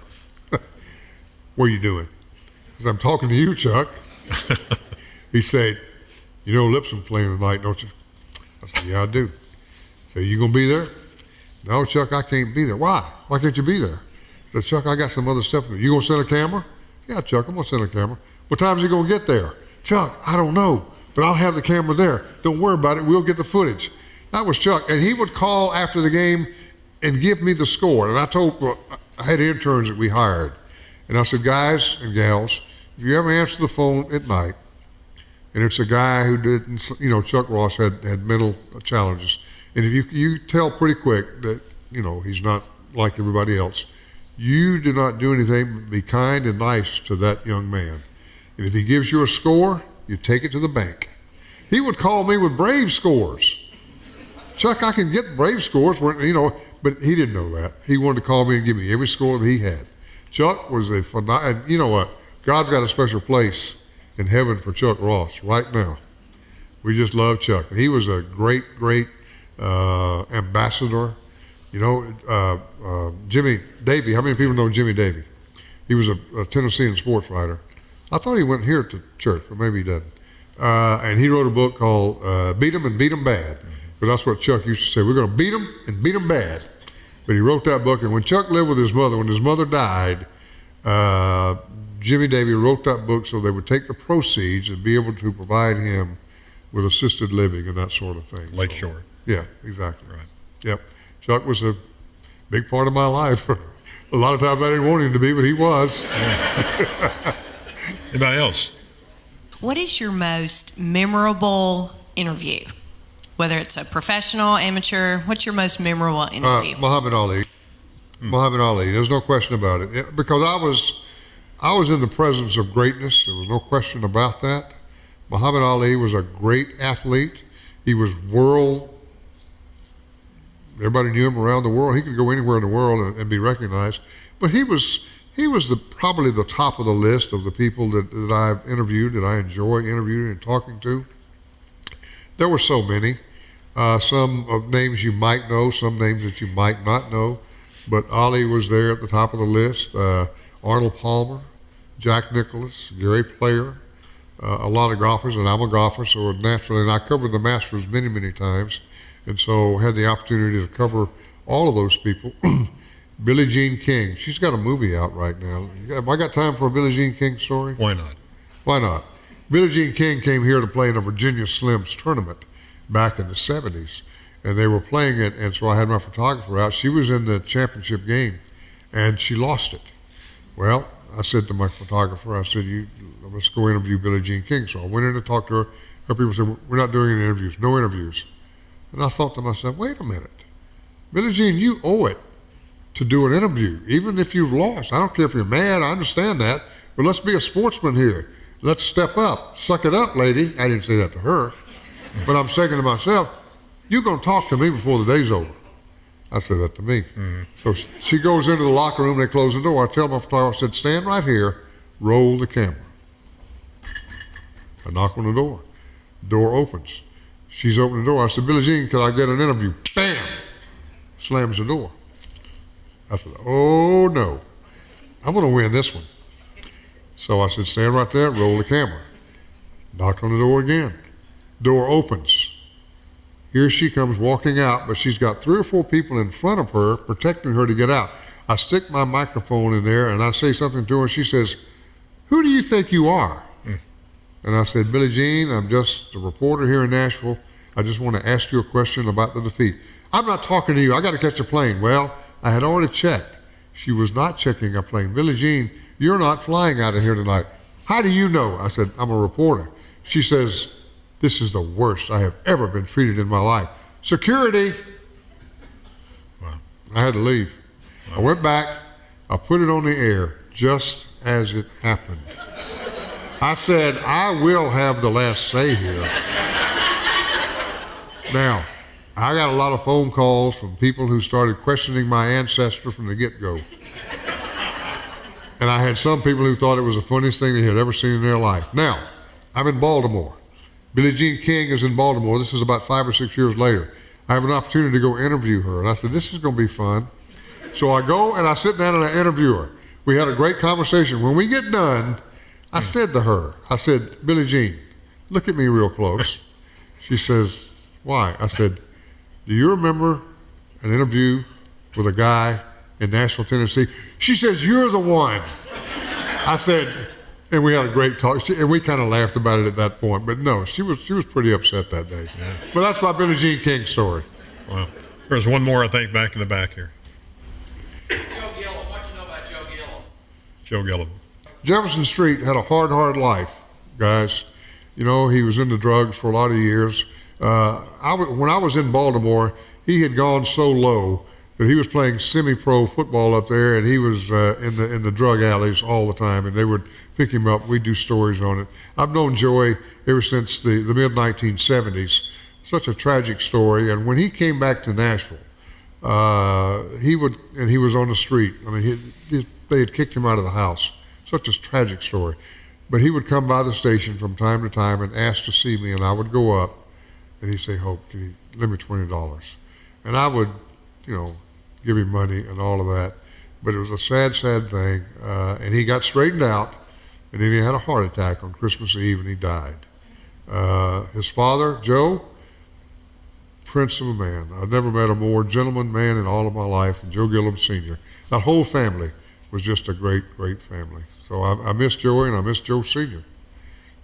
What are you doing? I said, I'm talking to you, Chuck. He said, you know Lipscomb's playing tonight, don't you? I said, yeah, I do. So you going to be there? No, Chuck, I can't be there. Why? Why can't you be there? I said, Chuck, I got some other stuff to do. You going to send a camera? Yeah, Chuck, I'm going to send a camera. What time is he going to get there? Chuck, I don't know, but I'll have the camera there. Don't worry about it. We'll get the footage. That was Chuck. And he would call after the game and give me the score. And I had interns that we hired. And I said, guys and gals, if you ever answer the phone at night, and it's a guy who didn't, Chuck Ross had mental challenges. And if you tell pretty quick that, he's not like everybody else, you do not do anything but be kind and nice to that young man. And if he gives you a score, you take it to the bank. He would call me with Brave scores. Chuck, I can get Brave scores, but he didn't know that. He wanted to call me and give me every score that he had. Chuck was a phenomenal, and you know what? God's got a special place in heaven for Chuck Ross right now. We just love Chuck. And he was a great, great ambassador. Jimmy Davey, how many people know Jimmy Davey? He was a Tennessean sports writer. I thought he went here to church, but maybe he doesn't. And he wrote a book called Beat 'em and Beat 'em Bad. But that's what Chuck used to say. We're going to beat 'em and beat 'em bad. But he wrote that book, and when Chuck lived with his mother, when his mother died, Jimmy Davey wrote that book so they would take the proceeds and be able to provide him with assisted living and that sort of thing. Lakeshore. Yeah, exactly. Right. Yep. Chuck was a big part of my life. A lot of times I didn't want him to be, but he was. Anybody else? What is your most memorable interview? Whether it's a professional, amateur, what's your most memorable interview? Muhammad Ali. Muhammad Ali. There's no question about it. Because I was in the presence of greatness. There was no question about that. Muhammad Ali was a great athlete. He was everybody knew him around the world. He could go anywhere in the world and be recognized. But he was probably the top of the list of the people that I've interviewed, that I enjoy interviewing and talking to. There were so many. Some of names you might know, some names that you might not know. But Ali was there at the top of the list. Arnold Palmer, Jack Nicklaus, Gary Player, a lot of golfers, and I'm a golfer, so naturally, and I covered the Masters many, many times, and so had the opportunity to cover all of those people. Billie Jean King, she's got a movie out right now. Have I got time for a Billie Jean King story? Why not? Why not? Billie Jean King came here to play in a Virginia Slims tournament back in the 70s, and they were playing it, and so I had my photographer out. She was in the championship game, and she lost it. Well, I said to my photographer, I said, let's go interview Billie Jean King. So I went in to talk to her. Her people said, we're not doing any interviews, no interviews. And I thought to myself, wait a minute. Billie Jean, you owe it to do an interview, even if you've lost. I don't care if you're mad, I understand that, but let's be a sportsman here. Let's step up. Suck it up, lady. I didn't say that to her, but I'm saying to myself, you're going to talk to me before the day's over. I said that to me. Mm-hmm. So she goes into the locker room, they close the door. I tell my photographer, I said, stand right here, roll the camera. I knock on the door. Door opens. She's opening the door. I said, Billie Jean, can I get an interview? Bam! Slams the door. I said, oh no, I'm going to win this one. So I said, stand right there, roll the camera. Knocked on the door again. Door opens. Here she comes walking out, but she's got 3 or 4 people in front of her protecting her to get out. I stick my microphone in there and I say something to her. She says, who do you think you are? And I said, Billie Jean, I'm just a reporter here in Nashville. I just want to ask you a question about the defeat. I'm not talking to you. I got to catch a plane. Well, I had already checked. She was not checking a plane. Billie Jean, you're not flying out of here tonight. how do you know? I said, I'm a reporter. She says, this is the worst I have ever been treated in my life. Security. Wow. I had to leave. Wow. I went back. I put it on the air just as it happened. I said, I will have the last say here. Now, I got a lot of phone calls from people who started questioning my ancestry from the get-go. And I had some people who thought it was the funniest thing they had ever seen in their life. Now, I'm in Baltimore. Billie Jean King is in Baltimore. This is about 5 or 6 years later. I have an opportunity to go interview her. And I said, this is going to be fun. So I go and I sit down and I interview her. We had a great conversation. When we get done, I said to her, I said, Billie Jean, look at me real close. She says, why? I said, do you remember an interview with a guy in Nashville, Tennessee? She says, you're the one. I said, and we had a great talk, and we kind of laughed about it at that point. But no, she was pretty upset that day. Yeah. But that's my Billie Jean King story. Wow. There's one more, I think, back in the back here. Joe Gillum. What you know about Joe Gillum? Joe Gillum. Jefferson Street had a hard life, guys. You know, he was into drugs for a lot of years. When I was in Baltimore, he had gone so low that he was playing semi-pro football up there, and he was in the drug alleys all the time, and they would pick him up. We'd do stories on it. I've known Joey ever since the mid-1970s. Such a tragic story. And when he came back to Nashville, he was on the street. I mean, they had kicked him out of the house. Such a tragic story. But he would come by the station from time to time and ask to see me, and I would go up, and he'd say, Hope, can you lend me $20? And I would, give him money and all of that. But it was a sad thing. And he got straightened out, and then he had a heart attack on Christmas Eve, and he died. His father, Joe, prince of a man. I've never met a more gentleman man in all of my life than Joe Gillum Sr. That whole family was just a great family. So I miss Joey, and I miss Joe Sr.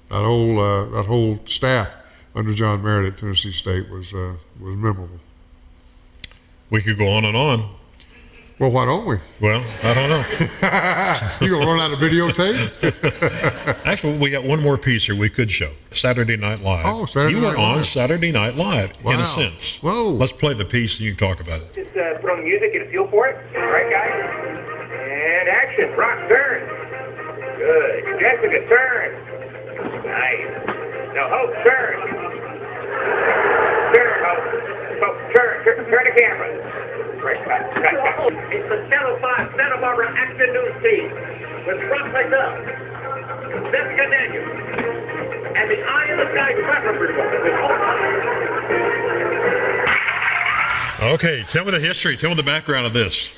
That whole staff under John Merritt at Tennessee State was memorable. We could go on and on. Well, why don't we? Well, I don't know. You gonna run out of videotape? Actually, we got one more piece here we could show. Saturday Night Live. Oh, Saturday You Night were on Live. Saturday Night Live, in Wow. a sense. Whoa. Let's play the piece and you can talk about it. Just put on the music, get a feel for it. All right, guys. And action. Rock, turn. Good. Jessica, turn. Nice. Now, Hope, turn. Turn, Hope. Hope, turn the camera. Right, cut. It's the Channel 5 Santa Barbara Action News team with Rock Like Up, Jessica Daniels, and the Eye in the Sky traffic report with Hope Hines. Okay, tell me the history. Tell me the background of this.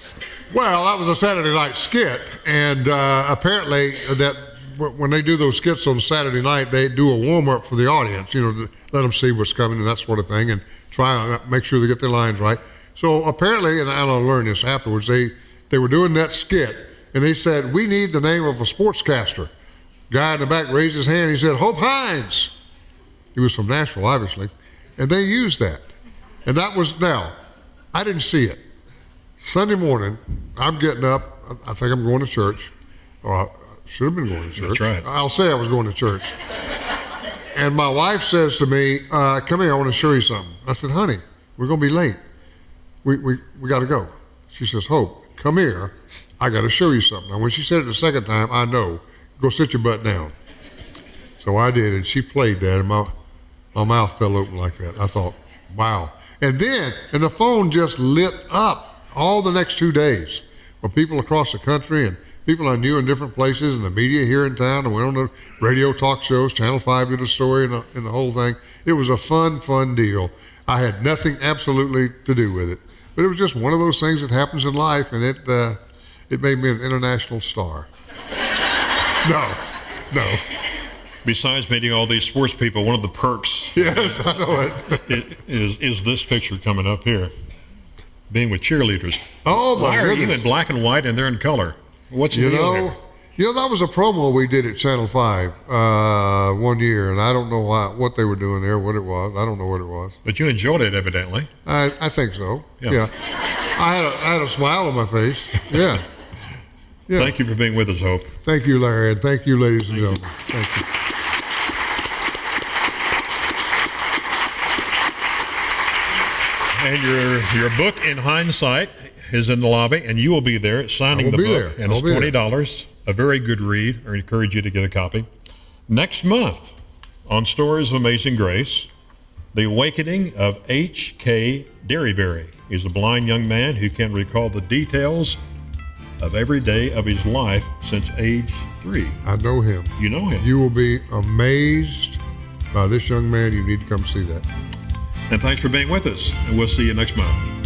Well, that was a Saturday night skit, and apparently that when they do those skits on Saturday night, they do a warm-up for the audience, to let them see what's coming and that sort of thing, and try to make sure they get their lines right. So apparently, and I learned this afterwards, they were doing that skit, and they said, we need the name of a sportscaster. Guy in the back raised his hand, he said, Hope Hines. He was from Nashville, obviously, and they used that. And that was, now, I didn't see it. Sunday morning, I'm getting up, I think I'm going to church, or I should have been going to church. That's right. I'll say I was going to church. And my wife says to me, come here, I want to show you something. I said, honey, we're going to be late. We got to go. She says, Hope, come here. I got to show you something. Now, when she said it the second time, I know. Go sit your butt down. So I did, and she played that, and my mouth fell open like that. I thought, wow. And the phone just lit up all the next 2 days from people across the country and people I knew in different places, and the media here in town, and went on the radio talk shows. Channel 5 did a story and the whole thing. It was a fun deal. I had nothing absolutely to do with it. But it was just one of those things that happens in life, and it made me an international star. No. Besides meeting all these sports people, one of the perks Yes, I know it. is this picture coming up here. Being with cheerleaders. Oh, my Why are you goodness. in black and white and they're in color? What's the deal here? That was a promo we did at Channel 5 one year, and I don't know what they were doing there, what it was. I don't know what it was. But you enjoyed it, evidently. I think so. Yeah. I had a smile on my face. Yeah. Yeah. Thank you for being with us, Hope. Thank you, Larry, and thank you, ladies and gentlemen. Thank you. And your book, In Hines Sight, is in the lobby, and you will be there signing the book. there. And it's I'll be $20. A very good read. I encourage you to get a copy. Next month, on Stories of Amazing Grace, The Awakening of H.K. Derryberry. He's a blind young man who can recall the details of every day of his life since age 3. I know him. You know him. You will be amazed by this young man. You need to come see that. And thanks for being with us, and we'll see you next month.